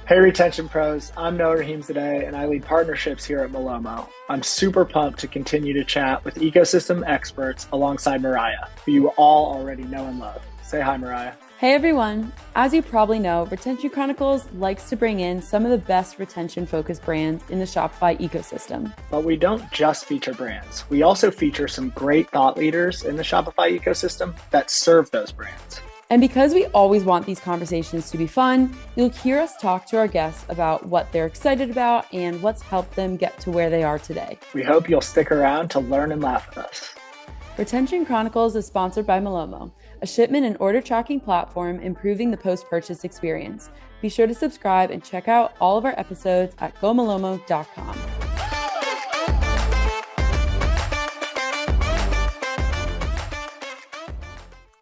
Hey, Retention Pros. I'm Noah Rahimzadeh, and I lead partnerships here at Malomo. I'm super pumped to continue to chat with ecosystem experts alongside Mariah, who you all already know and love. Say hi, Mariah. Hey everyone! As you probably know, Retention Chronicles likes to bring in some of the best retention-focused brands in the Shopify ecosystem. But we don't just feature brands. We also feature some great thought leaders in the Shopify ecosystem that serve those brands. And because we always want these conversations to be fun, you'll hear us talk to our guests about what they're excited about and what's helped them get to where they are today. We hope you'll stick around to learn and laugh with us. Retention Chronicles is sponsored by Malomo, a shipment and order tracking platform improving the post-purchase experience. Be sure to subscribe and check out all of our episodes at gomalomo.com.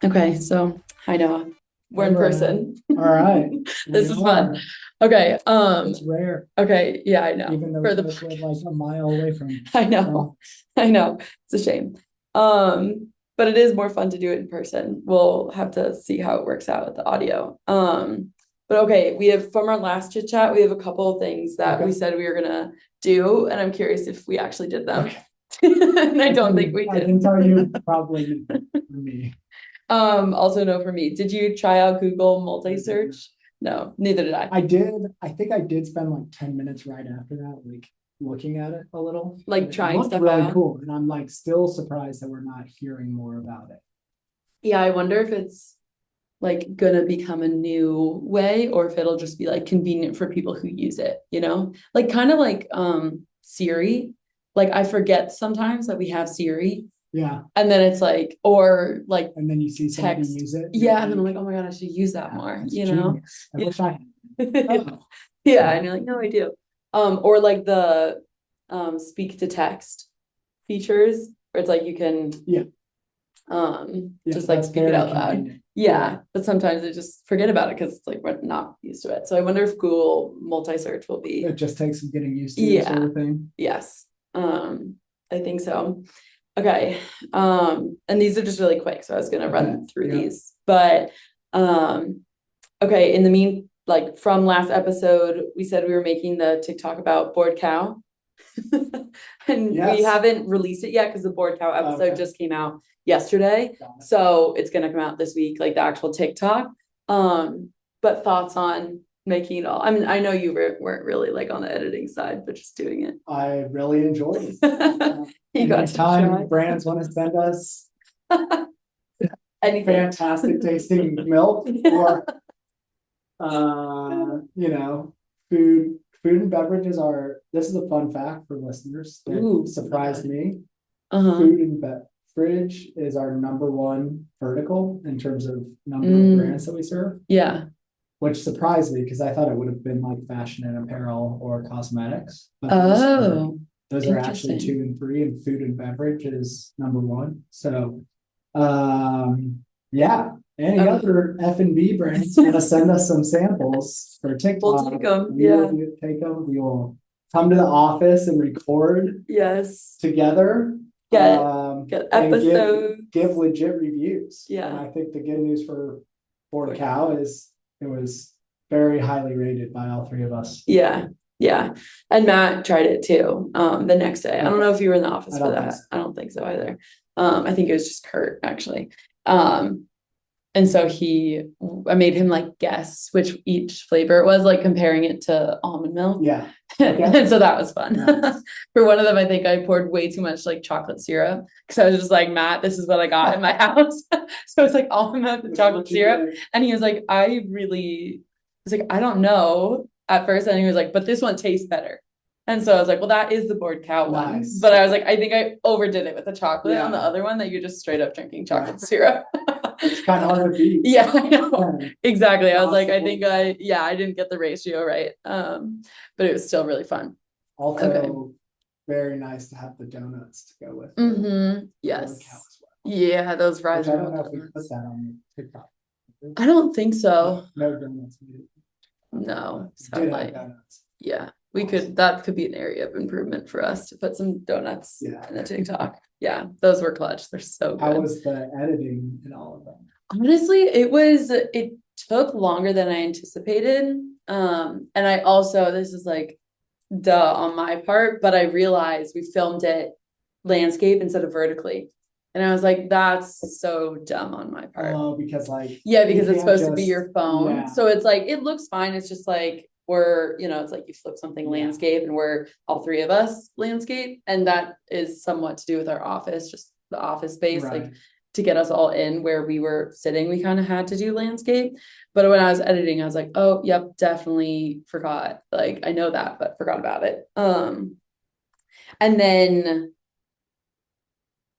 Okay, so hi Noah. We're in person. All right. This is fun. Okay. It's rare. Okay, yeah, I know. Even though For we're like a mile away from I know. I know. It's a shame. But it is more fun to do it in person. We'll have to see how it works out with the audio. But okay, we have from our last chit chat, we have a couple of things that we said we were gonna do, and I'm curious if we actually did them. Okay. And I don't think we did. I can tell you probably for me. Also no for me. Did you try out Google multi-search? No, neither did I. I did. I think I did spend like 10 minutes right after that, like looking at it a little. Like It trying looked stuff really out. cool. And I'm like still surprised that we're not hearing more about it. Yeah, I wonder if it's like gonna become a new way or if it'll just be like convenient for people who use it, you know? Like kind of like Siri. Like I forget sometimes that we have Siri. Yeah. And then it's like, or like And then you see somebody text. use it. Yeah, and then I'm like, oh my God, I should use that more, That's you know? genius. I wish I had. Oh. Yeah, and you're like, no, I do. Or like the speak to text features where it's like you can Yeah, just like that's speak it very out loud. convenient. Yeah, but sometimes I just forget about it because it's like we're not used to it. So I wonder if Google multi-search will be It just takes some getting used to, sort of thing. yes. I think so. Okay. And these are just really quick, so I was gonna run through these. But okay, in the like from last episode, we said we were making the TikTok about bored cow. And we haven't released it yet because the bored cow episode just came out yesterday. So it's gonna come out this week, like the actual TikTok. But thoughts on making it all? I mean, I know you weren't really like on the editing side, but just doing it. I really enjoyed it. You got to try. Anytime brands want to send us Anything. fantastic tasting milk or you know, food and beverages are, this is a fun fact for listeners that surprised me. Food and beverage is our number one vertical in terms of number of brands that we serve. Yeah. Which surprised me because I thought it would have been like fashion and apparel or cosmetics. But those are actually 2 and 3, and food and beverage is number 1. So yeah, any other F&B brands want to send us some samples for TikTok, we'll take them. We'll take them. We will come to the office and record together. Get episodes. Give legit reviews. Yeah. And I think the good news for Bored Cow is it was very highly rated by all 3 of us. Yeah. Yeah. And Matt tried it too the next day. I don't know if you were in the office for that. I don't think so either. I think it was just Kurt actually. And so I made him like guess which each flavor it was, like comparing it to almond milk. Yeah. Okay. And so that was fun. Nice. For one of them, I think I poured way too much like chocolate syrup because I was just like, Matt, this is what I got in my house. So it's like almond milk with chocolate syrup. And he was like, I don't know at first. And he was like, but this one tastes better. And so I was like, well, that is the bored cow one. Nice. But I was like, I think I overdid it with the chocolate on the other one that you're just straight up drinking chocolate syrup. It's kind of hard to beat. Yeah, I know. Exactly. I was like, I think I didn't get the ratio right. But it was still really fun. Also, very nice to have the donuts to go with. Mm-hmm. Yes. Yeah, those fries. I don't know if we put that on TikTok. I don't think so. No donuts. No. Donuts. Yeah. We could, that could be an area of improvement for us to put some donuts in the TikTok. Yeah, those were clutch. They're so good. How was the editing in all of them? Honestly, it took longer than I anticipated. And I also, this is like duh on my part, but I realized we filmed it landscape instead of vertically. And I was like, that's so dumb on my part. Oh, because like, yeah, because it's supposed to be your phone. Yeah. So it's like, it looks fine. It's just like, we're, it's like you flip something landscape and we're all three of us landscape. And that is somewhat to do with our office, just the office space, right. Like to get us all in where we were sitting, we kind of had to do landscape. But when I was editing, I was like, oh, yep, definitely forgot. Like, I know that, but forgot about it. And then,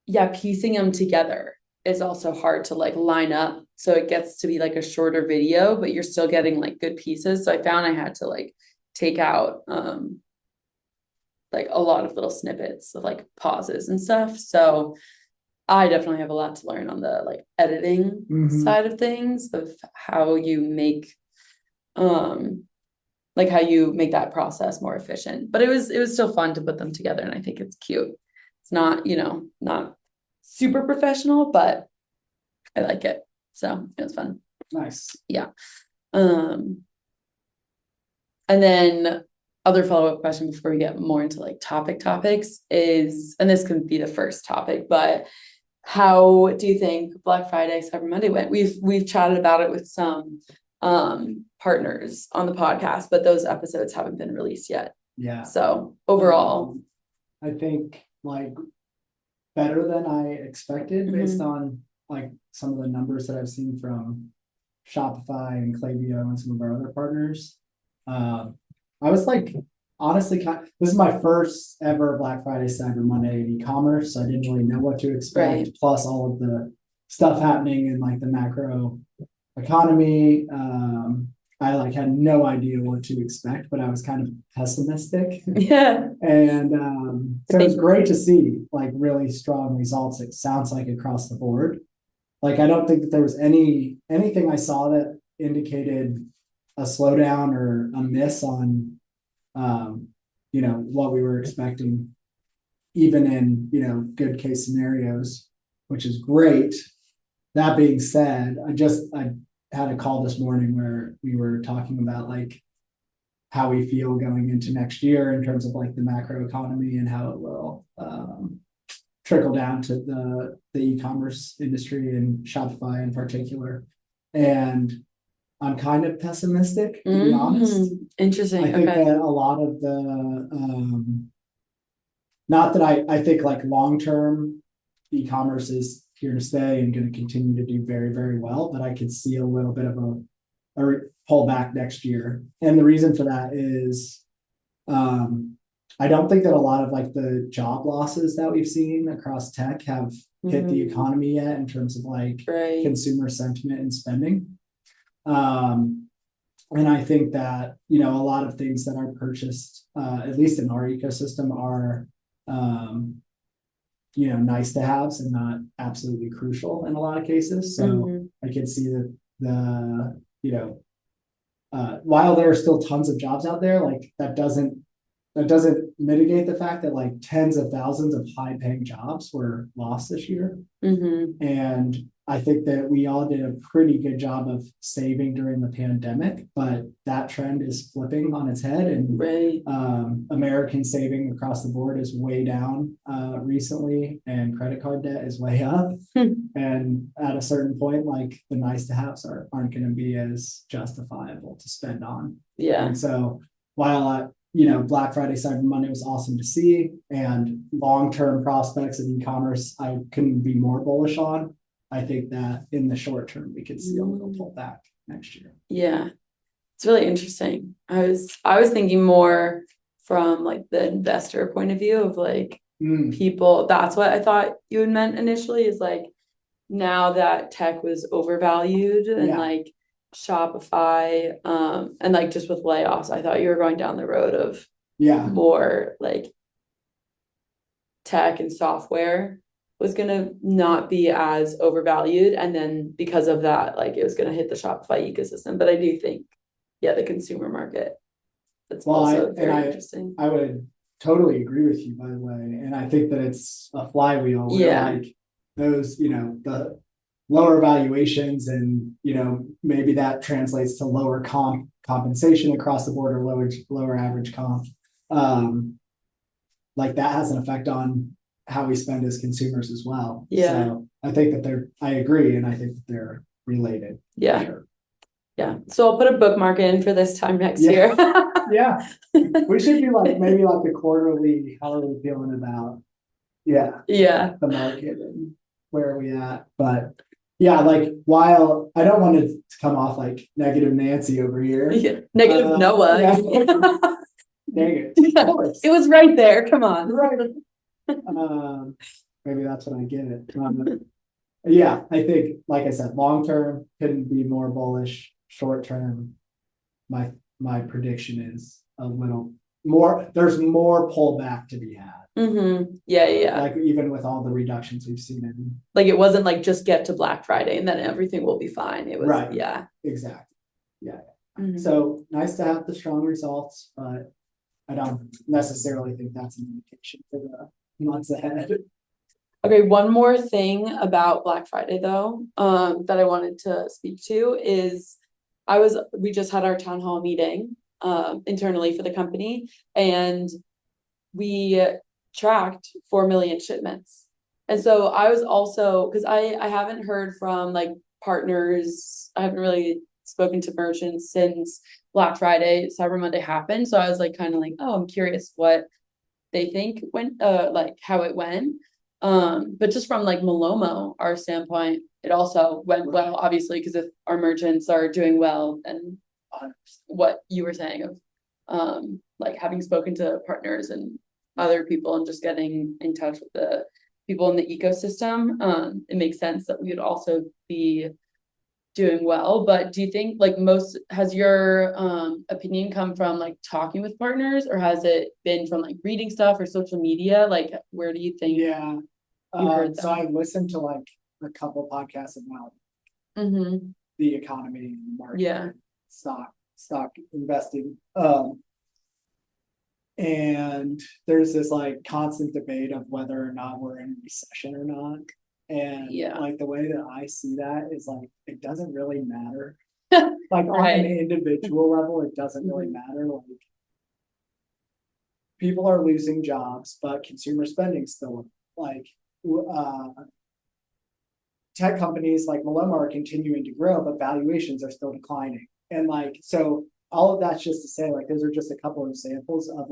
yeah, piecing them together is also hard to like line up. So it gets to be like a shorter video, but you're still getting like good pieces. So I found I had to like take out like a lot of little snippets of like pauses and stuff. So I definitely have a lot to learn on the like editing side of things, of how you make like how you make that process more efficient. But it was still fun to put them together, and I think it's cute. It's not, not super professional, but I like it. So it was fun. Nice. Yeah. And then other follow-up question before we get more into like topics is, and this could be the first topic, but how do you think Black Friday, Cyber Monday went? We've chatted about it with some partners on the podcast, but those episodes haven't been released yet. Yeah. So overall, I think like better than I expected based on like some of the numbers that I've seen from Shopify and Klaviyo and some of our other partners. I was like, honestly, this is my first ever Black Friday, Cyber Monday in e-commerce. So I didn't really know what to expect. Right. Plus all of the stuff happening in like the macro economy. I like had no idea what to expect, but I was kind of pessimistic. Yeah. And so it was great to see like really strong results. It sounds like across the board. Like I don't think that there was anything I saw that indicated a slowdown or a miss on what we were expecting, even in good case scenarios, which is great. That being said, I had a call this morning where we were talking about like how we feel going into next year in terms of like the macro economy and how it will trickle down to the e-commerce industry and Shopify in particular. And I'm kind of pessimistic, to be honest. Interesting. I think that a lot of the not that I think like long-term e-commerce is here to stay and going to continue to do very, very well, but I could see a little bit of a pullback next year. And the reason for that is I don't think that a lot of like the job losses that we've seen across tech have hit the economy yet in terms of like consumer sentiment and spending. And I think that, a lot of things that are purchased, at least in our ecosystem, are, nice to haves and not absolutely crucial in a lot of cases. So I could see that while there are still tons of jobs out there, like that doesn't mitigate the fact that like tens of thousands of high paying jobs were lost this year. And I think that we all did a pretty good job of saving during the pandemic, but that trend is flipping on its head, and American saving across the board is way down recently, and credit card debt is way up. And at a certain point, like the nice to haves aren't going to be as justifiable to spend on. Yeah. And so while Black Friday, Cyber Monday was awesome to see, and long-term prospects in e-commerce, I couldn't be more bullish on. I think that in the short term, we could see a little pullback next year. Yeah, it's really interesting. I was thinking more from like the investor point of view of like people. That's what I thought you had meant initially, is like now that tech was overvalued and like Shopify, and like just with layoffs, I thought you were going down the road of more like tech and software was gonna not be as overvalued, and then because of that, like it was gonna hit the Shopify ecosystem. But I do think, the consumer market. That's also very interesting. I would totally agree with you, by the way, and I think that it's a flywheel. Where like those, lower valuations, and maybe that translates to lower compensation across the board, or lower average comp. Like that has an effect on how we spend as consumers as well. Yeah. So I think that I agree, and I think that they're related. Yeah. Sure. Yeah. So I'll put a bookmark in for this time next year. Yeah. We should do maybe the quarterly, how are we feeling about the market and where are we at. But yeah, while I don't want it to come off like negative Nancy over here. Yeah. Negative Noah. Yeah. Dang it. It was right there. Come on. Right. Maybe that's when I get it. Yeah, I think, like I said, long term couldn't be more bullish. Short term, my prediction is a little more. There's more pullback to be had. Mm-hmm. Yeah. Like even with all the reductions we've seen in. Like it wasn't like just get to Black Friday and then everything will be fine. It was right. Yeah. Exactly. Yeah. Mm-hmm. So nice to have the strong results, but I don't necessarily think that's an indication for the months ahead. Okay, one more thing about Black Friday though, that I wanted to speak to is we just had our town hall meeting internally for the company, and we tracked 4 million shipments. And so I was also, because I haven't heard from partners, I haven't really spoken to merchants since Black Friday, Cyber Monday happened. So I was kind of oh, I'm curious what they think went, how it went. But just from Malomo, our standpoint, it also went well, obviously, because if our merchants are doing well, and what you were saying of having spoken to partners and other people and just getting in touch with the people in the ecosystem, it makes sense that we would also be doing well. But do you think has your opinion come from talking with partners, or has it been from reading stuff or social media? Where do you think? Yeah. So I've listened to a couple podcasts about the economy and the market, stock investing. And there's this constant debate of whether or not we're in a recession or not. And the way that I see that is it doesn't really matter. On an individual level, it doesn't really matter. People are losing jobs, but consumer spending still tech companies like Maloma are continuing to grow, but valuations are still declining. And so all of that's just to say those are just a couple of examples of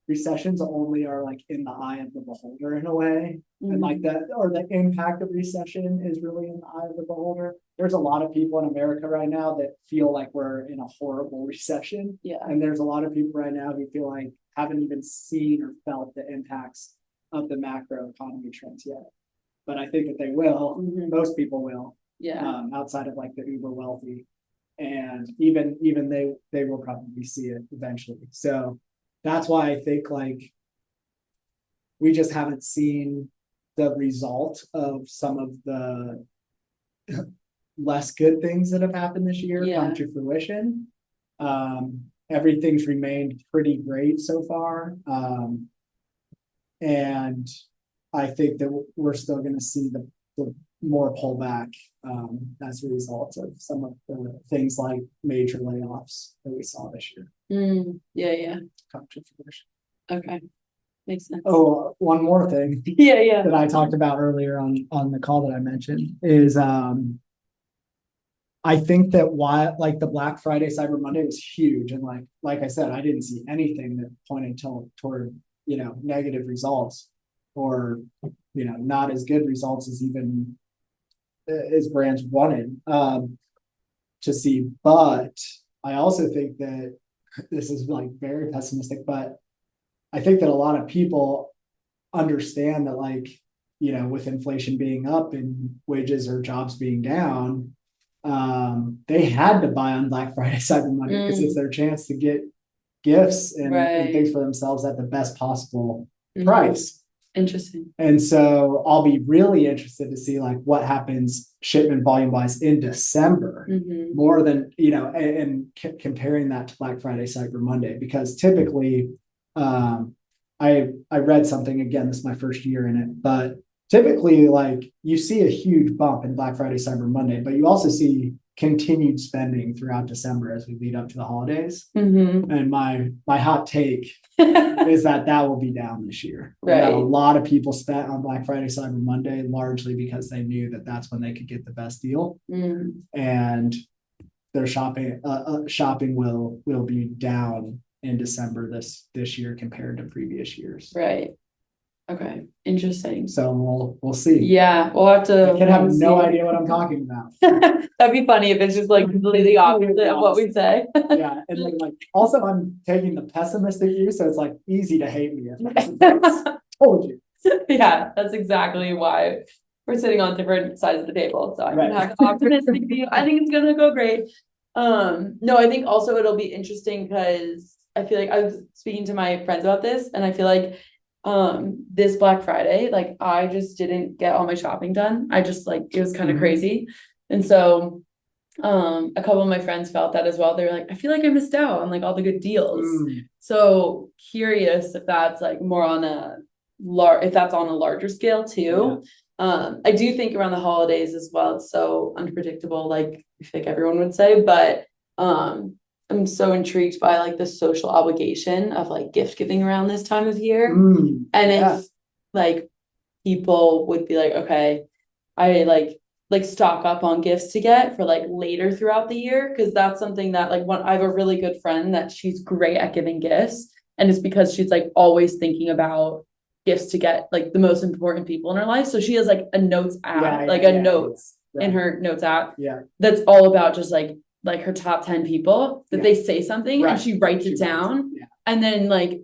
recessions only are in the eye of the beholder in a way. And the impact of recession is really in the eye of the beholder. There's a lot of people in America right now that feel we're in a horrible recession. Yeah. And there's a lot of people right now who feel haven't even seen or felt the impacts of the macro economy trends yet. But I think that they will. Most people will. Yeah. Outside of the uber wealthy. And even they will probably see it eventually. So that's why I think we just haven't seen the result of some of the less good things that have happened this year come to fruition. Everything's remained pretty great so far. And I think that we're still going to see the more pullback as a result of some of the things like major layoffs that we saw this year. Yeah. Come to fruition. Okay. Makes sense. Oh, one more thing. Yeah. That I talked about earlier on the call that I mentioned is I think that why the Black Friday Cyber Monday was huge. And like I said, I didn't see anything that pointed toward negative results or not as good results as even as brands wanted to see. But I also think that this is very pessimistic, but I think that a lot of people understand that with inflation being up and wages or jobs being down, they had to buy on Black Friday Cyber Monday because it's their chance to get gifts and things for themselves at the best possible price. Interesting. And so I'll be really interested to see what happens shipment volume wise in December, more than and comparing that to Black Friday Cyber Monday, because typically I read something, again, this is my first year in it, but typically like you see a huge bump in Black Friday, Cyber Monday, but you also see continued spending throughout December as we lead up to the holidays. And my hot take is that will be down this year. Right. That a lot of people spent on Black Friday, Cyber Monday, largely because they knew that that's when they could get the best deal. And their shopping will be down in December this year compared to previous years. Right. Okay. Interesting. So we'll see. Yeah, we'll have to. I can have no idea what I'm talking about. That'd be funny if it's just like completely opposite of what we say. Yeah, and like also I'm taking the pessimistic view, so it's like easy to hate me. Told you. Yeah, that's exactly why we're sitting on different sides of the table. So I can have an optimistic view. I think it's gonna go great. No, I think also it'll be interesting because I feel like I was speaking to my friends about this, and I feel like this Black Friday, like I just didn't get all my shopping done. I just like it was kind of crazy. And so a couple of my friends felt that as well. They were like, I feel like I missed out on like all the good deals. So curious if that's like more on a if that's on a larger scale too. I do think around the holidays as well, it's so unpredictable, like I think everyone would say, but I'm so intrigued by like the social obligation of like gift giving around this time of year. And if like people would be like, okay, I like stock up on gifts to get for like later throughout the year. Cause that's something that like I have a really good friend that she's great at giving gifts. And it's because she's like always thinking about gifts to get like the most important people in her life. So she has like a notes app, notes in her notes app. That's all about just like her top 10 people that they say something and she writes it down. And then like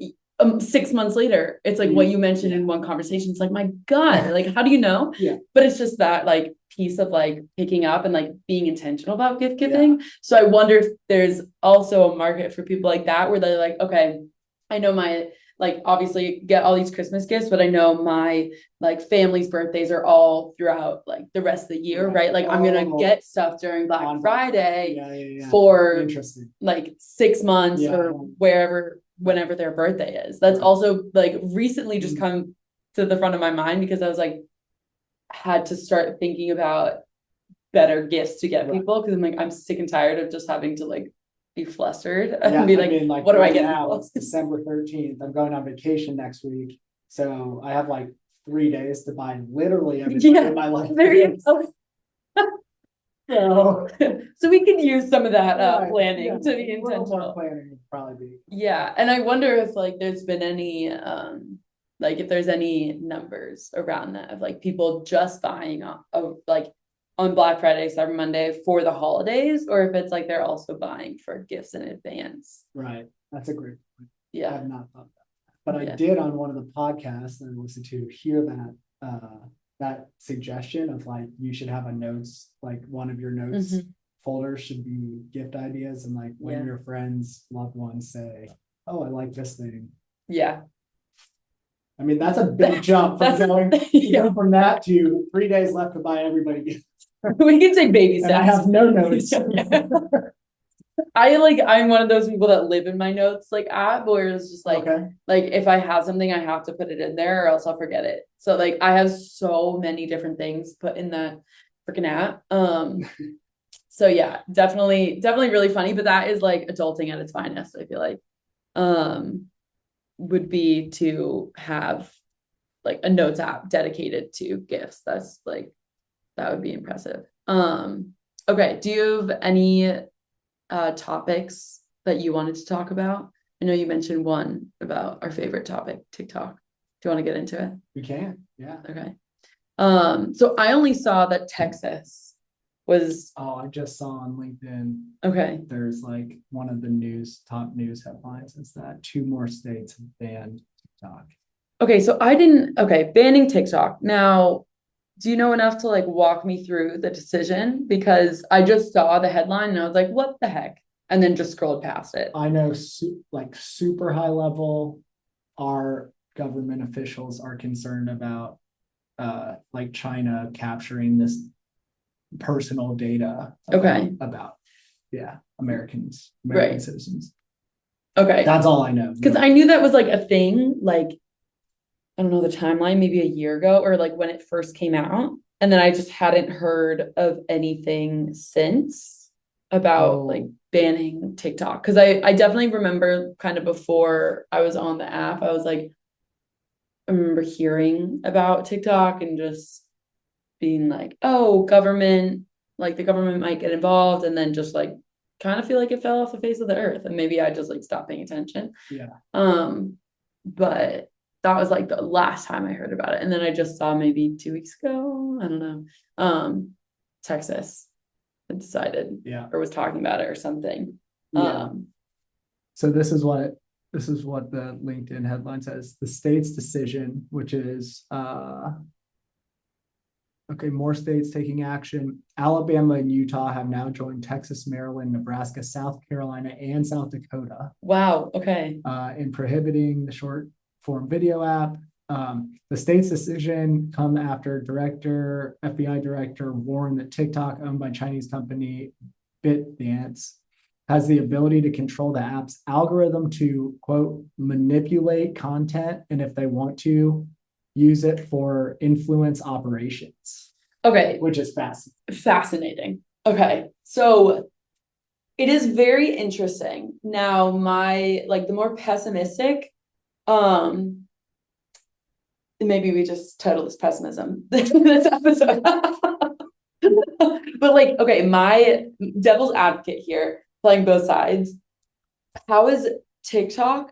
6 months later, it's like what you mentioned in one conversation. It's like, my God, like, how do you know? But it's just that like piece of like picking up and like being intentional about gift giving. So I wonder if there's also a market for people like that, where they're like, okay, I know my, like obviously get all these Christmas gifts, but I know my like family's birthdays are all throughout like the rest of the year, right? Like I'm gonna get stuff during Black Friday for like 6 months or whenever their birthday is. That's also like recently just come to the front of my mind because I was like, had to start thinking about better gifts to get people, because I'm like, I'm sick and tired of just having to like be flustered and be like, what do I get now? It's December 13th. I'm going on vacation next week. So I have like 3 days to buy literally everything in my life. There you go. So we can use some of that planning to be intentional. More planning would probably be. Yeah. And I wonder if like there's been any like if there's any numbers around that of like people just buying like on Black Friday, Cyber Monday for the holidays, or if it's like they're also buying for gifts in advance. Right. That's a great point. Yeah. I have not thought that. But I did on one of the podcasts that I listened to hear that suggestion of like you should have a notes, like one of your notes folders should be gift ideas, and like when your friends, loved ones say, oh, I like this thing. Yeah. I mean, that's a big jump from going from that to 3 days left to buy everybody gifts. We can say baby steps. I have no notes. I'm one of those people that live in my notes like app, where it's just like like if I have something, I have to put it in there or else I'll forget it. So like I have so many different things put in the freaking app. So yeah, definitely really funny, but that is like adulting at its finest, I feel like. Would be to have like a notes app dedicated to gifts. That's like, that would be impressive. Okay. Do you have any topics that you wanted to talk about? I know you mentioned one about our favorite topic, TikTok. Do you want to get into it? We can. Yeah. Okay. So I only saw that Texas was. Oh, I just saw on LinkedIn. Okay. There's like one of the top news headlines is that 2 more states have banned TikTok. Okay. So banning TikTok. Now, do you know enough to like walk me through the decision? Because I just saw the headline and I was like, what the heck? And then just scrolled past it. I know like super high level, our government officials are concerned about like China capturing this personal data about American citizens. Okay. That's all I know. Because I knew that was like a thing, like I don't know the timeline, maybe a year ago, or like when it first came out. And then I just hadn't heard of anything since about like banning TikTok. Cause I definitely remember kind of before I was on the app, I was like, I remember hearing about TikTok and just being like, oh, government, like the government might get involved, and then just like kind of feel like it fell off the face of the earth. And maybe I just like stopped paying attention. Yeah. But that was like the last time I heard about it. And then I just saw maybe 2 weeks ago, I don't know, Texas had decided or was talking about it or something. Yeah. So this is what the LinkedIn headline says. The state's decision, which is more states taking action. Alabama and Utah have now joined Texas, Maryland, Nebraska, South Carolina, and South Dakota. Wow. Okay. In prohibiting the short form video app. The state's decision come after FBI director warned that TikTok, owned by Chinese company ByteDance, has the ability to control the app's algorithm to, quote, manipulate content, and if they want to, use it for influence operations. Okay. Which is fascinating. Okay. So it is very interesting. Now, the more pessimistic, maybe we just title this pessimism this episode. But like, okay, my devil's advocate here, playing both sides. How is TikTok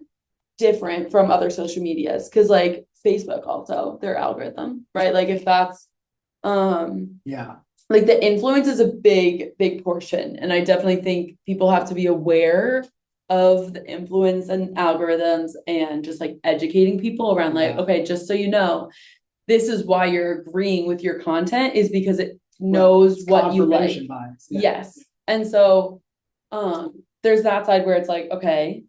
different from other social medias? Because like Facebook also, their algorithm, right? Like if that's like the influence is a big portion. And I definitely think people have to be aware of the influence and algorithms and just like educating people around like, okay, just so you know, this is why you're agreeing with your content is because it knows what you like. Yes. And so there's that side where it's like, okay,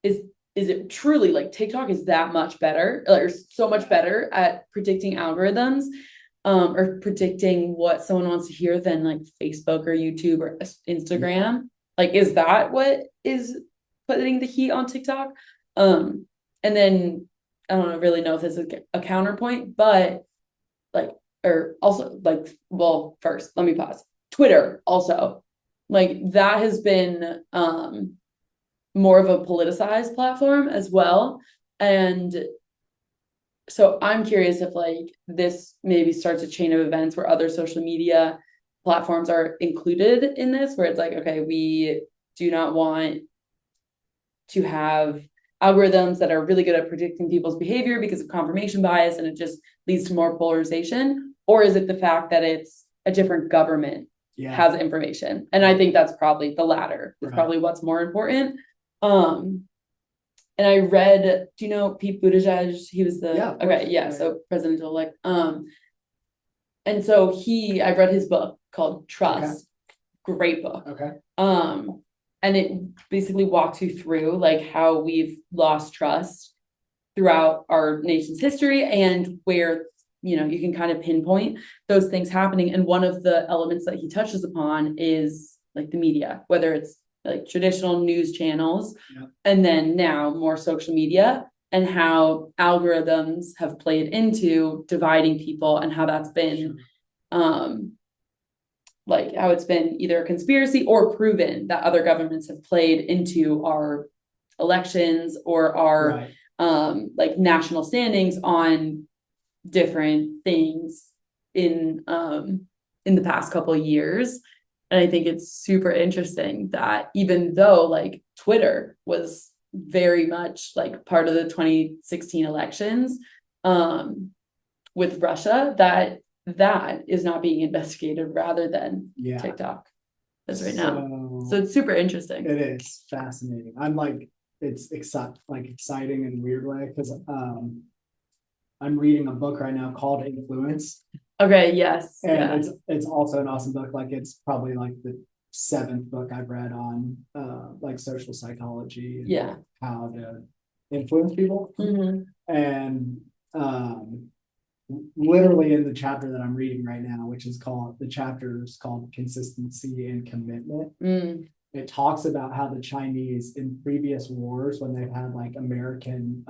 is it truly like TikTok is that much better or so much better at predicting algorithms or predicting what someone wants to hear than like Facebook or YouTube or Instagram? Like, is that what is putting the heat on TikTok? And then I don't really know if this is a counterpoint, but like, or also like, well, first, let me pause. Twitter also, like that has been more of a politicized platform as well. And so I'm curious if like this maybe starts a chain of events where other social media platforms are included in this, where it's like, okay, we do not want to have algorithms that are really good at predicting people's behavior because of confirmation bias and it just leads to more polarization? Or is it the fact that it's a different government has information? And I think that's probably the latter. It's probably what's more important. And I read, do you know Pete Buttigieg? He was so presidential-elect. And so I've read his book called Trust. Great book. And it basically walks you through like how we've lost trust throughout our nation's history and where, you know, you can kind of pinpoint those things happening. And one of the elements that he touches upon is like the media, whether it's like traditional news channels and then now more social media, and how algorithms have played into dividing people and how that's been like how it's been either a conspiracy or proven that other governments have played into our elections or our like national standings on different things in the past couple of years. And I think it's super interesting that even though like Twitter was very much like part of the 2016 elections with Russia, that is not being investigated rather than TikTok as right now. So it's super interesting. It is fascinating. I'm like, it's exciting in a weird way because I'm reading a book right now called Influence. Okay, yes. And it's also an awesome book. Like it's probably like the 7th book I've read on like social psychology and how to influence people. And literally in the chapter that I'm reading right now, which is called Consistency and Commitment. It talks about how the Chinese in previous wars, when they've had like American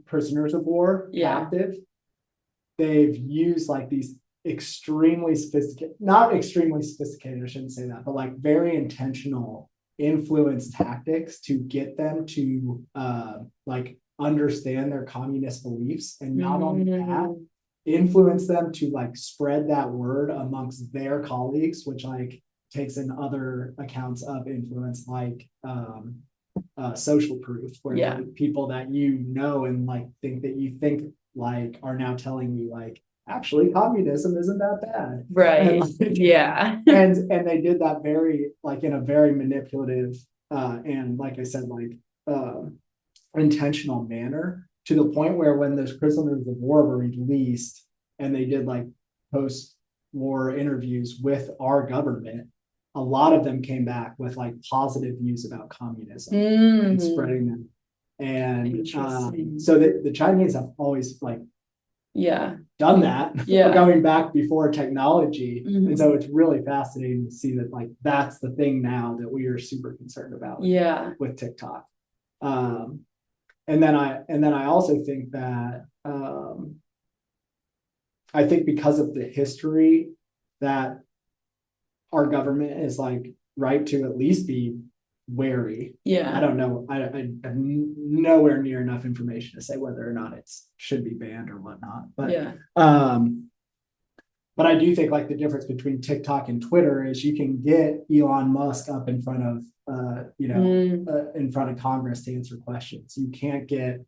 prisoners of war captive, they've used like these extremely sophisticated, not extremely sophisticated, I shouldn't say that, but like very intentional influence tactics to get them to like understand their communist beliefs, and not only that, influence them to like spread that word amongst their colleagues, which like takes in other accounts of influence, like social proof, where like people that you know and like think that you think like are now telling you like, actually communism isn't that bad, right? And, like, and they did that very like in a very manipulative and like I said, like intentional manner, to the point where when those prisoners of war were released and they did like post-war interviews with our government, a lot of them came back with like positive views about communism and spreading them. And so the Chinese have always like done that, going back before technology. And so it's really fascinating to see that like that's the thing now that we are super concerned about with TikTok. And then I also think that I think because of the history that our government is like right to at least be wary. I don't know. I have nowhere near enough information to say whether or not it should be banned or whatnot. But but I do think like the difference between TikTok and Twitter is you can get Elon Musk up in front of in front of Congress to answer questions. You can't get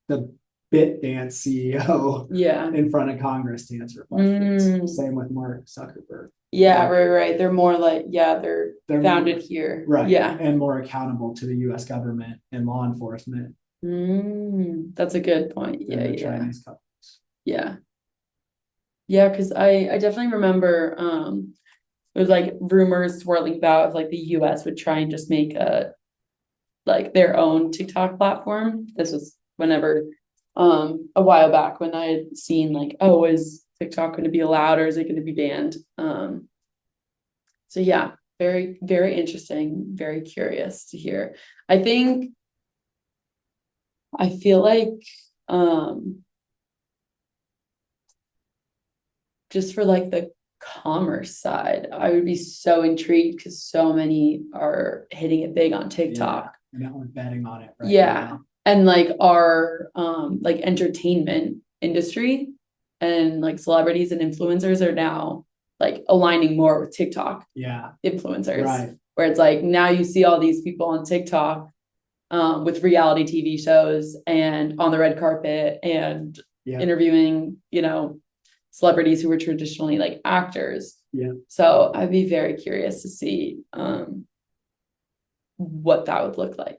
the BitDance CEO in front of Congress to answer questions. Same with Mark Zuckerberg. Right. They're more like, they're founded more, here. Right. And more accountable to the US government and law enforcement. That's a good point. The Chinese companies. Because I definitely remember it was like rumors swirling about if like the US would try and just make a like their own TikTok platform. This was whenever a while back when I had seen like, oh, is TikTok going to be allowed or is it going to be banned? So very, very interesting, very curious to hear. I feel like just for like the commerce side, I would be so intrigued because so many are hitting it big on TikTok. And we're betting on it right now. And like our like entertainment industry and like celebrities and influencers are now like aligning more with TikTok influencers, where it's like now you see all these people on TikTok with reality TV shows and on the red carpet and interviewing, celebrities who were traditionally like actors. So I'd be very curious to see what that would look like.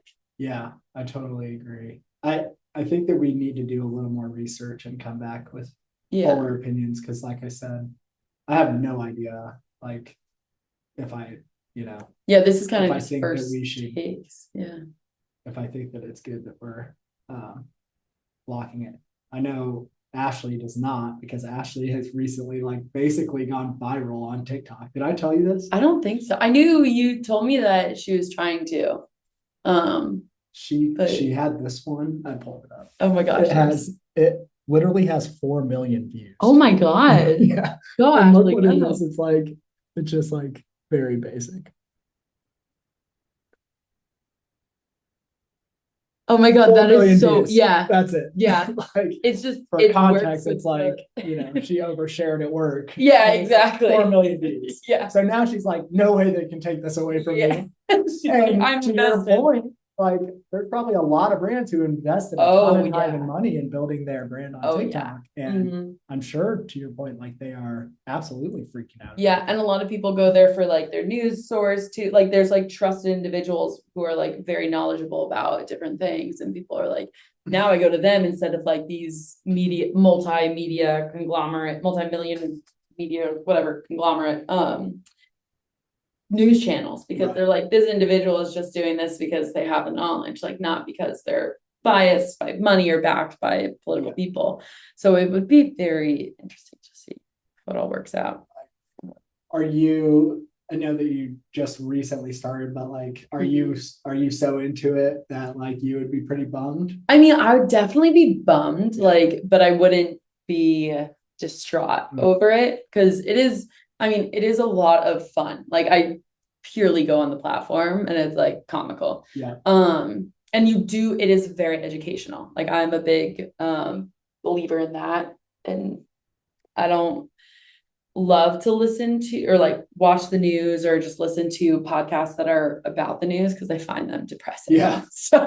I totally agree. I think that we need to do a little more research and come back with fuller opinions, because like I said, I have no idea like if I this is kind of just first takes. If I think that it's good that we're blocking it. I know Ashley does not, because Ashley has recently like basically gone viral on TikTok. Did I tell you this? I don't think so. I knew you told me that she was trying to. She had this one. I pulled it up. Oh my gosh. It literally has 4 million views. Oh my God. Gosh, and look what it is. It's like, it's just like very basic. Oh my God, that is so views. That's it. Like it's just for context, it's like she overshared at work. Exactly. 4 million views. So now she's like, no way they can take this away from me. She's and like, I'm to invested. Your point, like there's probably a lot of brands who invested a ton of time and money in building their brand on TikTok. And I'm sure to your point, like they are absolutely freaking out. And a lot of people go there for like their news source too. Like there's like trusted individuals who are like very knowledgeable about different things. And people are like, now I go to them instead of like these multimedia conglomerate, multi-million media, whatever conglomerate, news channels, because they're like, this individual is just doing this because they have the knowledge, like not because they're biased by money or backed by political people. So it would be very interesting to see how it all works out. Are you I know that you just recently started, but like, are you so into it that like you would be pretty bummed? I mean, I would definitely be bummed, like, but I wouldn't be distraught over it because it is, I mean, it is a lot of fun. Like I purely go on the platform and it's like comical. Yeah. And it is very educational. Like I'm a big believer in that. And I don't love to listen to or like watch the news or just listen to podcasts that are about the news because I find them depressing. Yeah. So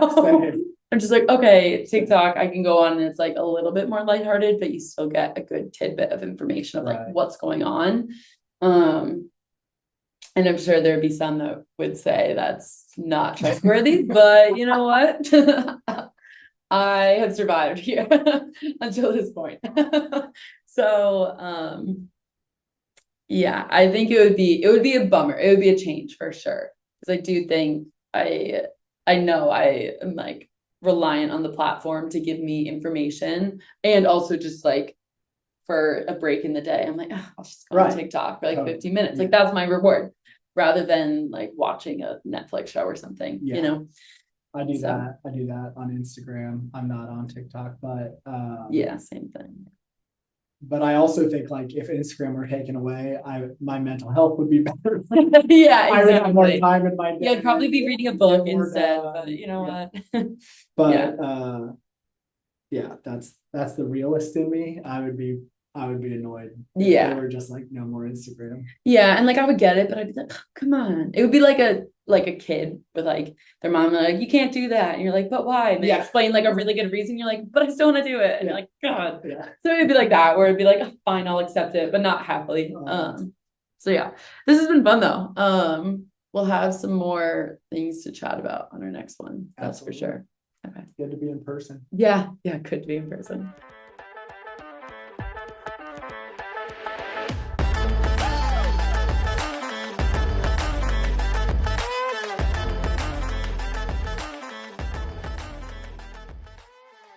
I'm just like, okay, TikTok, I can go on and it's like a little bit more lighthearted, but you still get a good tidbit of information of like what's going on. And I'm sure there'd be some that would say that's not trustworthy, but you know what? I have survived here until this point. So, yeah, I think it would be a bummer. It would be a change for sure. Because I do think I know I am like reliant on the platform to give me information and also just like for a break in the day. I'm like, oh, I'll just go on TikTok for like 15 minutes. Like that's my reward rather than like watching a Netflix show or something, you know? I do that on Instagram. I'm not on TikTok, but yeah, same thing. But I also think like if Instagram were taken away, my mental health would be better. Yeah, exactly. I would have more time in my day. Yeah, I'd probably be reading a book instead, but you know what? But yeah, that's the realist in me. I would be annoyed if they were just like no more Instagram. Yeah, and like I would get it, but I'd be like, oh, come on. It would be like a kid with like their mom like, you can't do that. And you're like, but why? And they explain like a really good reason. You're like, but I still want to do it. And you're like, God. Yeah. So it'd be like that, where it'd be like, oh, fine, I'll accept it, but not happily. So yeah, this has been fun though. We'll have some more things to chat about on our next one. That's for sure. Okay. Good to be in person. Yeah, good to be in person.